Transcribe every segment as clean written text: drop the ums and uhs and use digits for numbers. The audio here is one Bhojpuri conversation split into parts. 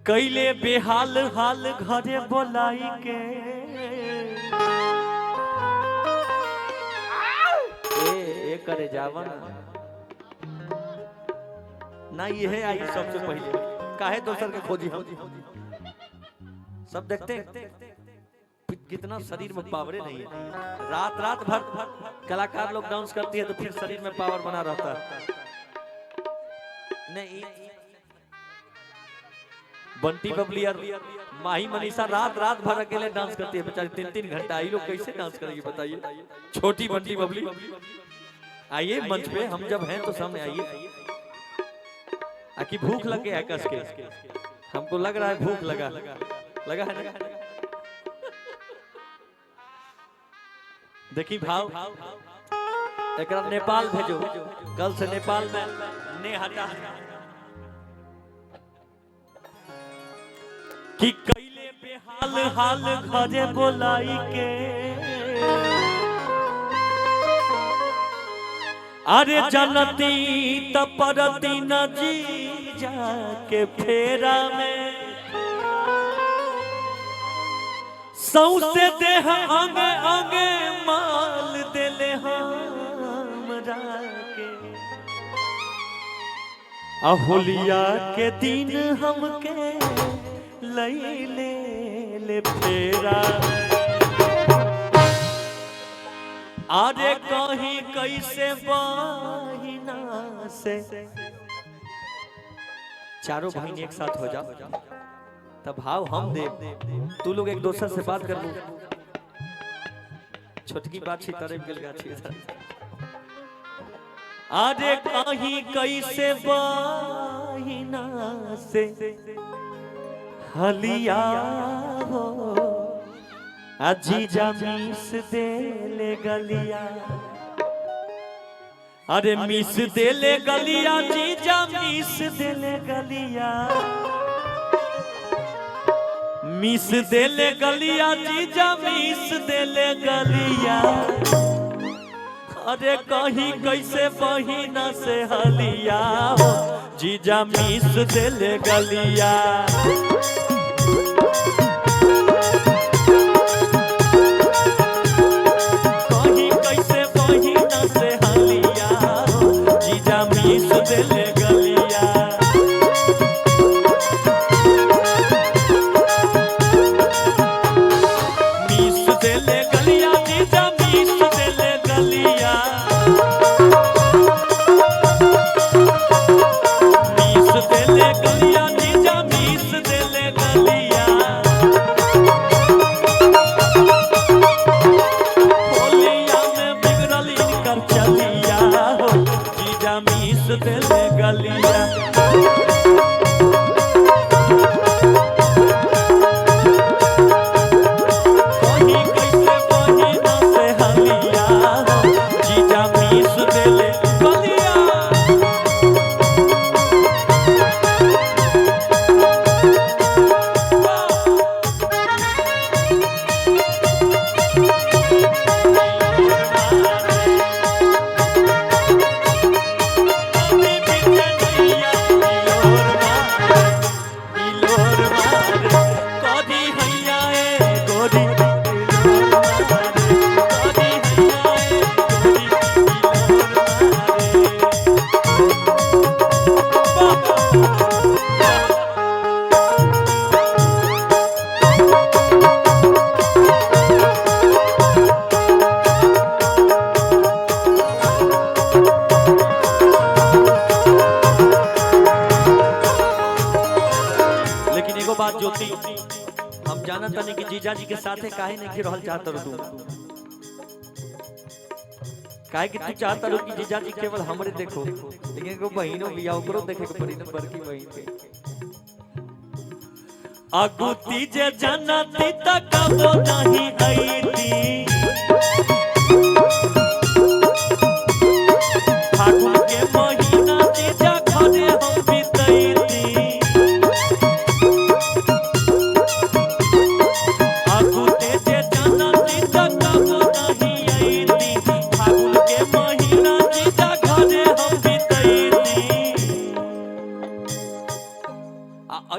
कैले बेहाल हाल घरे बोलाई के ए करे जावन ना ये आई सबसे पहले काहे दोसर के खोजी हम सब देखते कितना शरीर में पावर नहीं है। रात रात भर कलाकार लोग डांस करती है तो फिर शरीर में पावर बना रहता है। नहीं बंटी बबली और माही मनीषा रात रात भर अकेले डांस करती है बेचारी 3-3 घंटा। ये लोग कैसे डांस करेंगे बताइए। छोटी बंटी बबली आइए मंच पे, हम जब हैं तो सामने आइए। आखिर भूख लग गया है कस के, हमको लग रहा है भूख लगा है ना। देखी भाव एक नेपाल भेजो, कल से नेपाल में ने हटा कि कैले बेहाल हाल घरे बोलाई के अरे जनती तपरती न जी जाके फेरा में सौसे देह अंगे अंगे माल देले हमरा के अहुलिया के दिन हमके लैले ले फेरा। अरे कहीं कैसे बहिना से चारों बहन एक साथ हो जाओ तब भाव हम दे, तू लोग एक दूसरे से बात कर लो। छोटकी बात छी तरफ गेल गाछी। अरे कहीं कैसे बहिना से हलिया हो अजीजा मिस दे ले गलिया। अरे मिस दे ले गलिया जीजा मिस दे ले गलिया, मिस दे ले गलिया जीजा मिस दे ले गलिया। अरे कहीं कैसे बहिना से हलिया हो जीजा मिस दे ले गलिया। कहीं कैसे बहिना से हलिया हो जीजा मिस दे ले गलिया। हम जानत नहीं कि जीजा जी के साथे काहे नहीं रहल चाहत रहो तू, काहे कि तू चाहत रहो कि जीजा जी केवल हमरे देखो, लेकिन एगो बहिनो बिया ओकरो देखे के पड़ी न बड़की बहिन के। अगुती जे जानती त कबो नहीं आईती, फागुन के महीना जीजा घरे हम बितैती।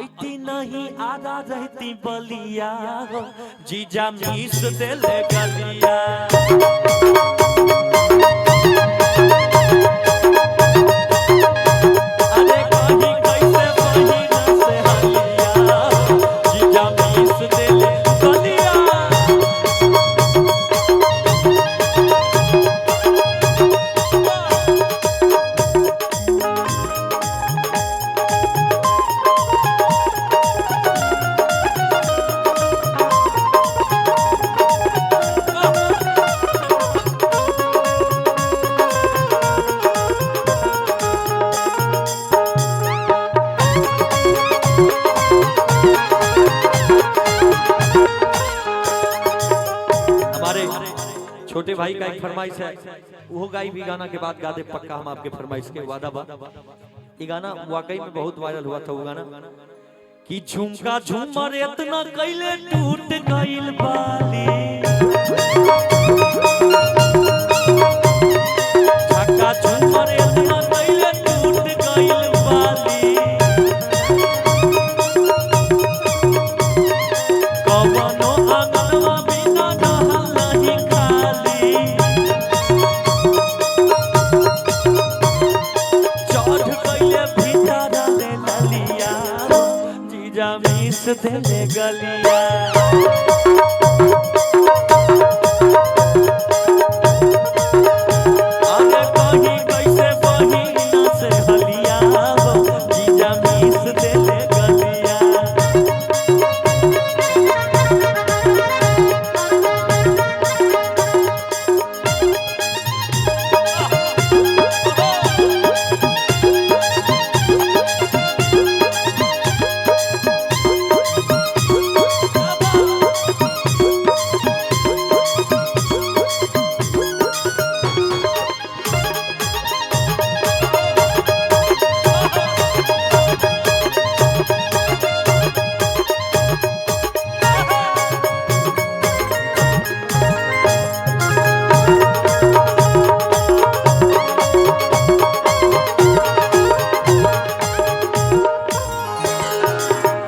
ऐती नहीं आधा रहती बलिया हो जीजा मीस देले गलिया अरे कहीं कैसे बहिना से हलिया जीजा मीस देले गलिया छोटे भाई का एक फरमाइश है वो गाई भी गाना के बाद गा दे पक्का हम आपके फरमाइश के वादा बा ये गाना वाकई में बहुत वायरल हुआ था वो गाना कि झुमका झूमर इतना कैले टूट गइल बाली झका झूमर इतना कैले टूट गइल बाली कवनो आंगनवा बिना नहल नहीं खाली चढ़ गइले भीतर ले ललिया जीजा मीस देले गलिया अरे कहीं कैसे बहिना से हलिया जीजा मीस देले गलिया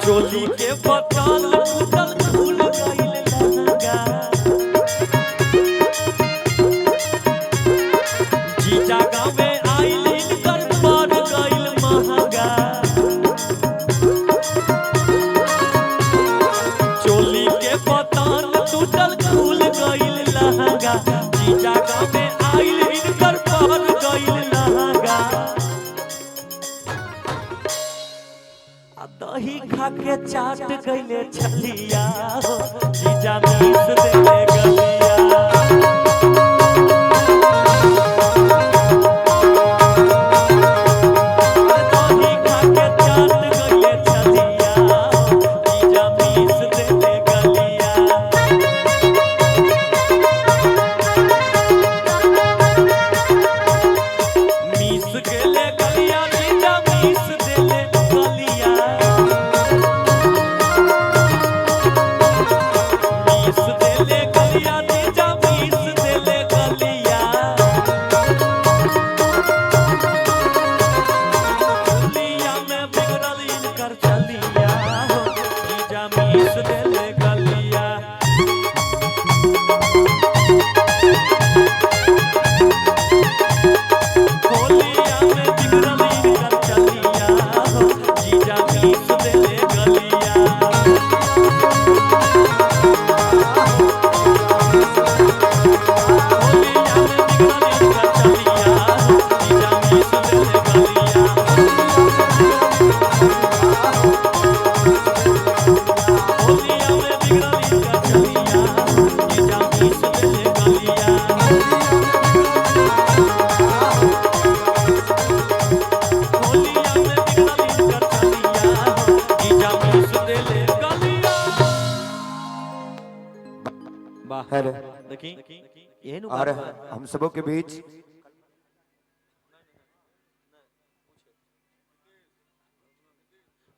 चोली के बटन फूटल फूल गइल लहंगा जीजा गावे आइल इनकर बढ़ गइल महंगा चोली के बटन टूटल फूल गइल लहंगा जीजा गावे आइल इनकर बढ़ गइल लहंगा दही खा के चाट गइले छलिया जीजा मीस देले गलिया दही खा के चाट गइले छलिया जीजा मीस देले गलिया मीस गेले गलिया जीजा मीस देले गलिया मीस देले गलिया जीजा मीस देले गलिया गलिया में बिगड़ल इनकर चलिया जीजा मीस देले गलिया होलिया में बिगड़ल इनकर चलिया जीजा मीस देले गलिया होलिया में बिगड़ल इनकर चलिया जीजा मीस देले गलिया होलिया में बिगड़ल इनकर चलिया जीजा मीस देले गलिया होलिया में बिगड़ल इनकर चलिया जीजा मीस देले गलिया वाह हेलो देखी यही नु और बात है। हम सबों के बीच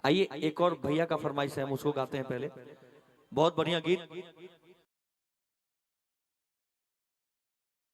आइए एक और भैया का फरमाइश है हम उसको गाते हैं पहले बहुत बढ़िया गीत